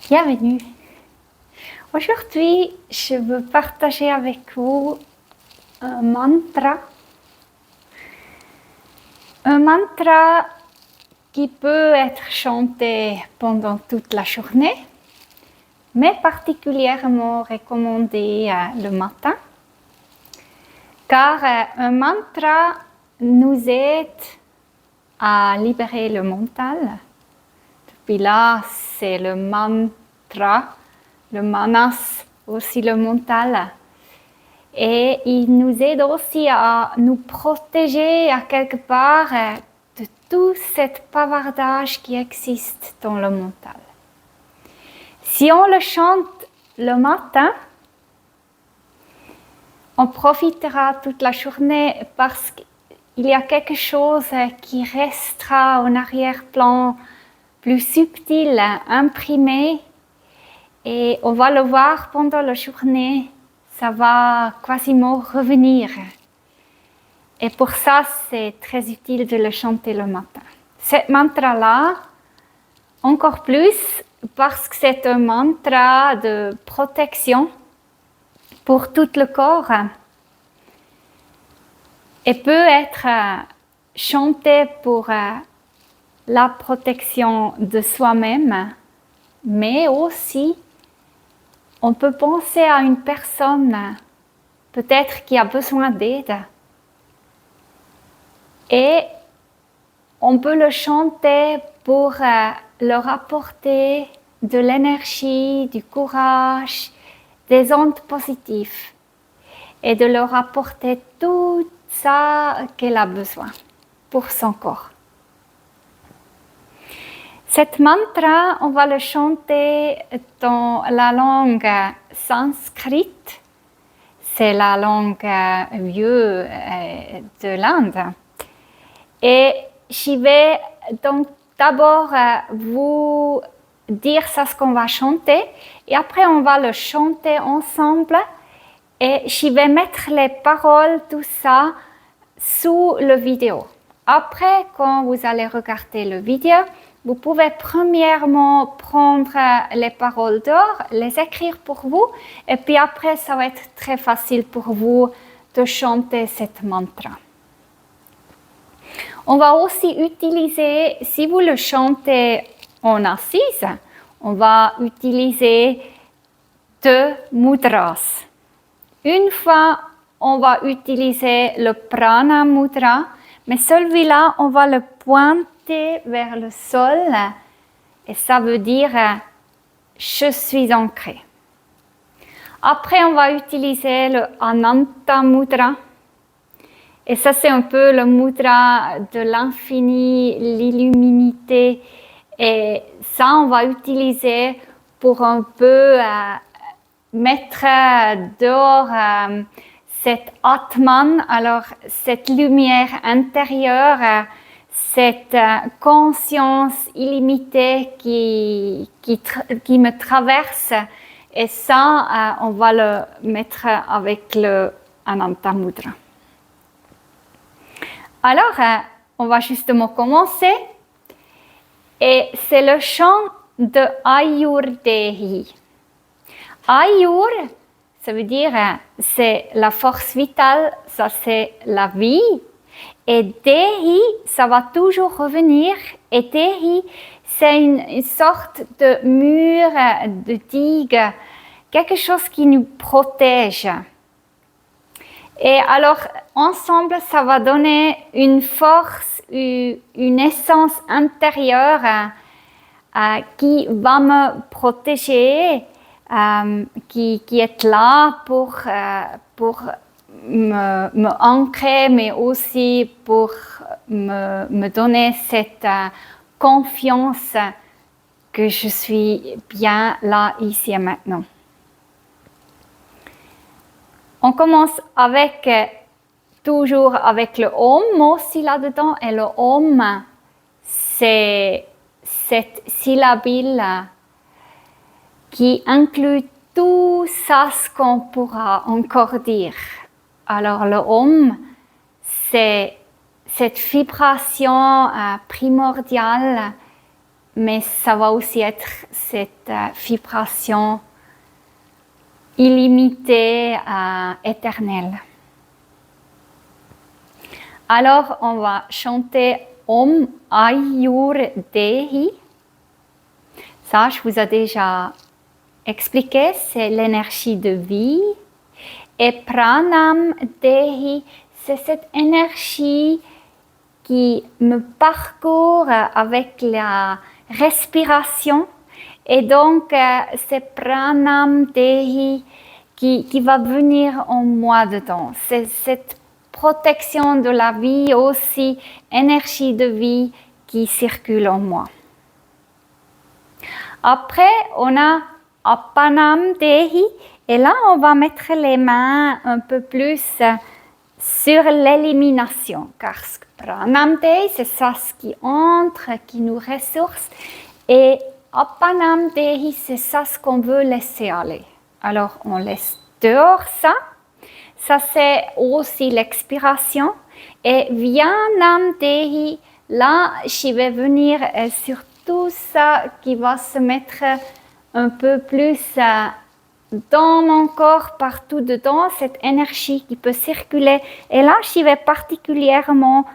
Bienvenue. Aujourd'hui, je veux partager avec vous un mantra. Un mantra qui peut être chanté pendant toute la journée, mais particulièrement recommandé le matin, car un mantra nous aide à libérer le mental. Depuis là, c'est le mantra, le manas, aussi le mental. Et il nous aide aussi à nous protéger à quelque part de tout cet bavardage qui existe dans le mental. Si on le chante le matin, on profitera toute la journée parce qu'il y a quelque chose qui restera en arrière-plan, plus subtil, imprimé, et on va le voir pendant la journée, ça va quasiment revenir. Et pour ça, c'est très utile de le chanter le matin. Ce mantra-là, encore plus, parce que c'est un mantra de protection pour tout le corps, et peut être chanté pour la protection de soi-même, mais aussi on peut penser à une personne peut-être qui a besoin d'aide et on peut le chanter pour leur apporter de l'énergie, du courage, des ondes positives et de leur apporter tout ça qu'elle a besoin pour son corps. Cet mantra, on va le chanter dans la langue sanskrite. C'est la langue vieux de l'Inde. Et je vais donc d'abord vous dire ça, ce qu'on va chanter. Et après, on va le chanter ensemble. Et je vais mettre les paroles, tout ça, sous la vidéo. Après, quand vous allez regarder la vidéo, vous pouvez premièrement prendre les paroles dehors, les écrire pour vous, et puis après, ça va être très facile pour vous de chanter cette mantra. On va aussi utiliser, si vous le chantez en assise, on va utiliser 2 mudras. Une fois, on va utiliser le prana mudra, mais celui-là, on va le pointer vers le sol et ça veut dire « je suis ancré ». Après, on va utiliser le Ananta mudra et ça, c'est un peu le mudra de l'infini, l'illuminité et ça, on va utiliser pour un peu mettre dehors cette Atman, alors cette lumière intérieure, cette conscience illimitée qui me traverse. Et ça, on va le mettre avec le Ananta Mudra. Alors, on va justement commencer. Et c'est le chant de Ayurdehi. Ayur, ça veut dire c'est la force vitale, ça c'est la vie. Et Dehi, ça va toujours revenir. Et Dehi, c'est une sorte de mur, de digue, quelque chose qui nous protège. Et alors, ensemble, ça va donner une force, une essence intérieure qui va me protéger. Qui est là pour me ancrer, mais aussi pour me donner cette confiance que je suis bien là, ici et maintenant. On commence avec, toujours avec le Om aussi là-dedans, et le Om, c'est cette syllabile qui inclut tout ça ce qu'on pourra encore dire. Alors le Om, c'est cette vibration primordiale mais ça va aussi être cette vibration illimitée, éternelle. Alors, on va chanter Om Ayur Dehi. Ça, je vous ai déjà expliqué, c'est l'énergie de vie. Et Pranam Dehi, c'est cette énergie qui me parcourt avec la respiration. Et donc, c'est Pranam Dehi qui va venir en moi dedans. C'est cette protection de la vie aussi, énergie de vie qui circule en moi. Après, on a Apanam Dehi. Et là, on va mettre les mains un peu plus sur l'élimination. Car Pranam Dehi, c'est ça ce qui entre, qui nous ressource. Et Apanam Dehi, c'est ça ce qu'on veut laisser aller. Alors, on laisse dehors ça. Ça, c'est aussi l'expiration. Et Vyanam Dehi, là, je vais venir sur tout ça qui va se mettre un peu plus dans mon corps, partout dedans, cette énergie qui peut circuler. Et là, je vais particulièrement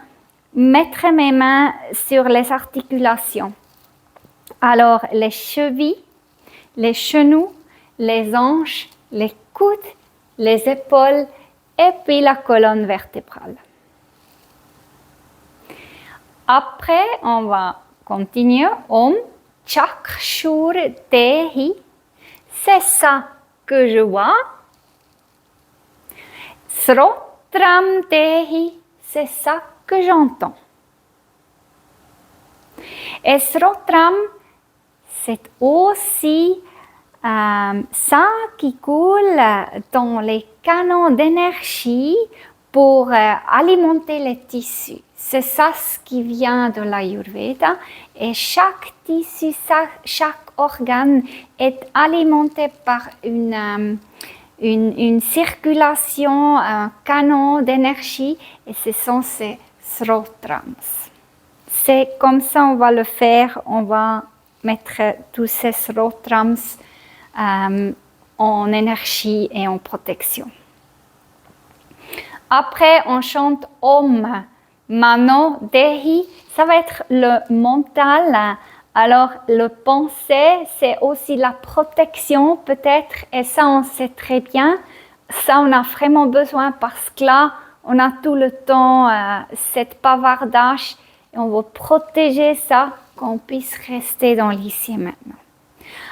mettre mes mains sur les articulations. Alors, les chevilles, les genoux, les hanches, les coudes, les épaules et puis la colonne vertébrale. Après, on va continuer. Om Chakshur Dehi. C'est ça que je vois. Srotram Dehi. C'est ça que j'entends. Et Srotram, c'est aussi ça qui coule dans les canaux d'énergie pour alimenter les tissus. C'est ça ce qui vient de l'Ayurveda. Et chaque tissu, chaque organe est alimenté par une circulation, un canal d'énergie. Et ce sont ces srotrams. C'est comme ça on va le faire. On va mettre tous ces srotrams en énergie et en protection. Après, on chante Om Mano Dehi. Ça va être le mental. Alors, le pensée, c'est aussi la protection peut-être. Et ça, on sait très bien. Ça, on a vraiment besoin parce que là, on a tout le temps cette bavardage. Et on va protéger ça, qu'on puisse rester dans l'ici et maintenant.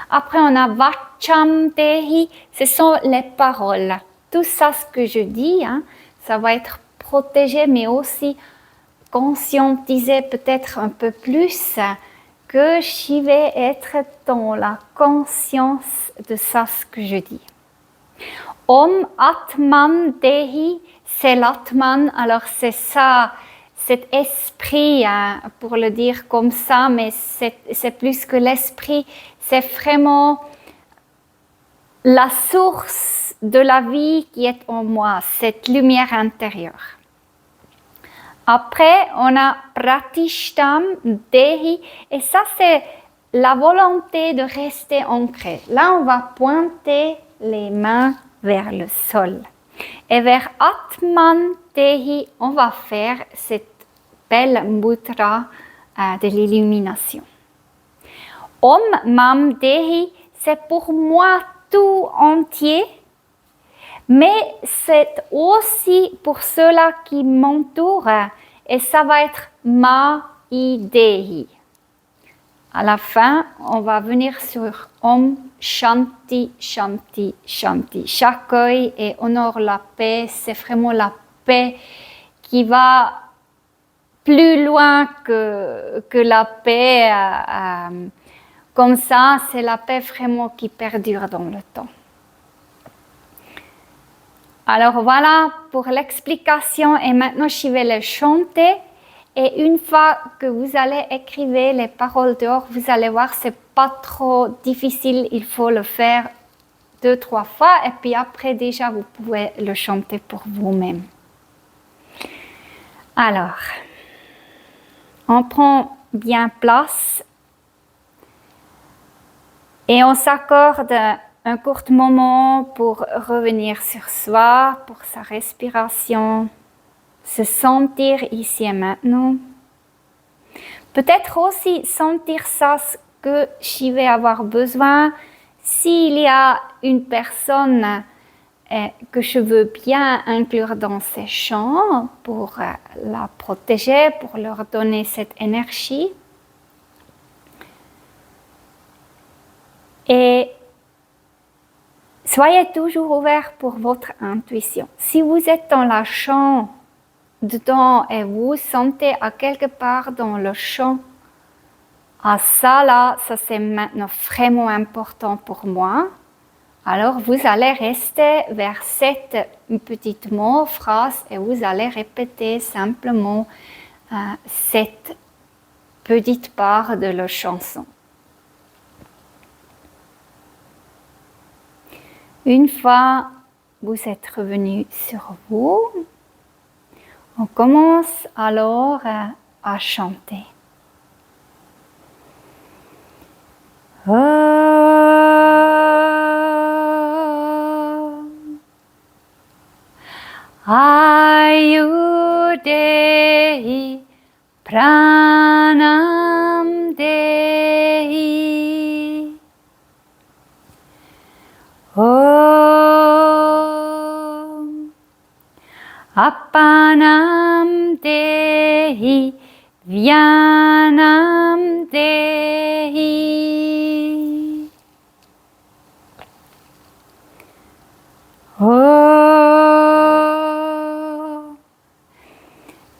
Après, on a Vacham Dehi. Ce sont les paroles. Tout ça, ce que je dis, ça va être protégé, mais aussi conscientiser peut-être un peu plus que je vais être dans la conscience de ça, ce que je dis. Om Atman Dehi, c'est l'Atman, alors c'est ça, cet esprit, pour le dire comme ça, mais c'est plus que l'esprit, c'est vraiment la source de la vie qui est en moi, cette lumière intérieure. Après, on a Pratishtam Dehi, et ça c'est la volonté de rester ancré. Là, on va pointer les mains vers le sol. Et vers Atman Dehi, on va faire cette belle mudra de l'illumination. Om Mam Dehi, c'est pour moi tout entier, mais c'est aussi pour ceux-là qui m'entourent, et ça va être Ma Dehi. À la fin, on va venir sur Om Shanti, Shanti, Shanti. J'accueille et honore la paix. C'est vraiment la paix qui va plus loin que la paix. Comme ça, c'est la paix vraiment qui perdure dans le temps. Alors voilà pour l'explication et maintenant je vais le chanter. Et une fois que vous allez écrire les paroles dehors, vous allez voir, c'est pas trop difficile. Il faut le faire 2-3 fois et puis après déjà vous pouvez le chanter pour vous-même. Alors, on prend bien place Et on s'accorde un court moment pour revenir sur soi, pour sa respiration, se sentir ici et maintenant. Peut-être aussi sentir ça, ce que je vais avoir besoin. S'il y a une personne que je veux bien inclure dans ces champs pour la protéger, pour leur donner cette énergie. Et soyez toujours ouvert pour votre intuition. Si vous êtes dans la champ dedans et vous sentez à quelque part dans le champ, ah ça là, ça c'est maintenant vraiment important pour moi. Alors vous allez rester vers cette petite mot, phrase et vous allez répéter simplement cette petite part de la chanson. Une fois vous êtes revenu sur vous, on commence alors à chanter. Ayudehi pranam dehi Om Apanam dehi Vyanam dehi Om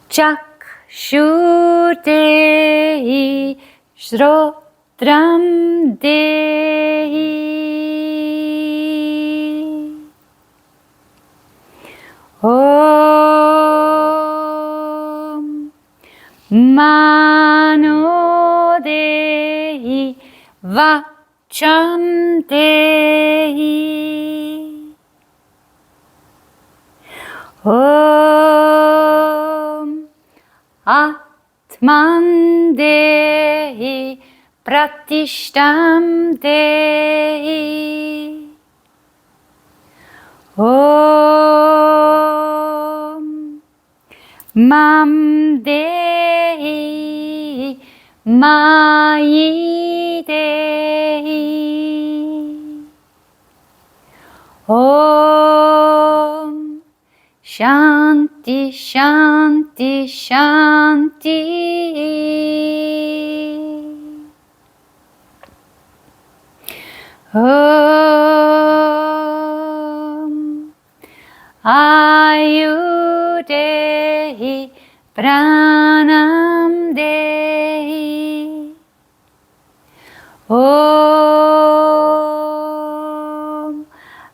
Chakshudehi Shrotram dehi Om Mano dehi Vacham dehi Om Atman dehi Pratishtam dehi Om Mam dehi Mayi dehi Om Shanti Shanti Shanti Om Ayudehi Pranam dehi Om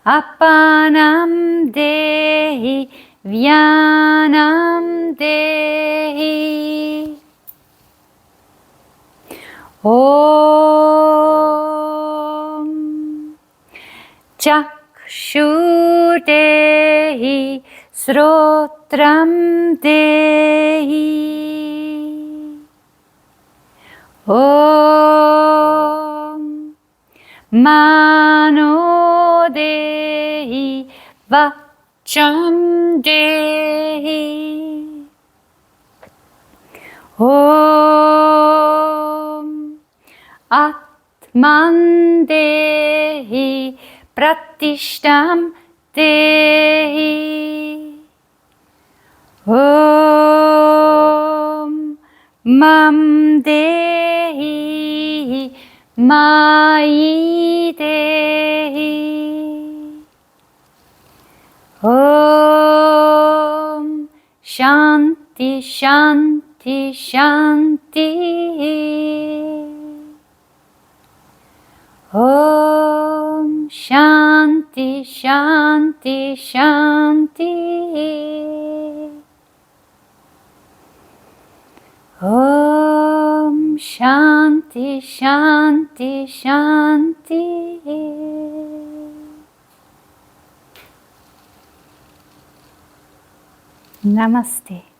Apanam dehi Vyanam dehi Om Chakshudehi Srotram dehi Om Mano dehi Vacham dehi Om Atman dehi Pratishtam dehi Om Mam dehi Mayi dehi Om Shanti Shanti Shanti Om Shanti Shanti Shanti Om Shanti Shanti Shanti Namaste.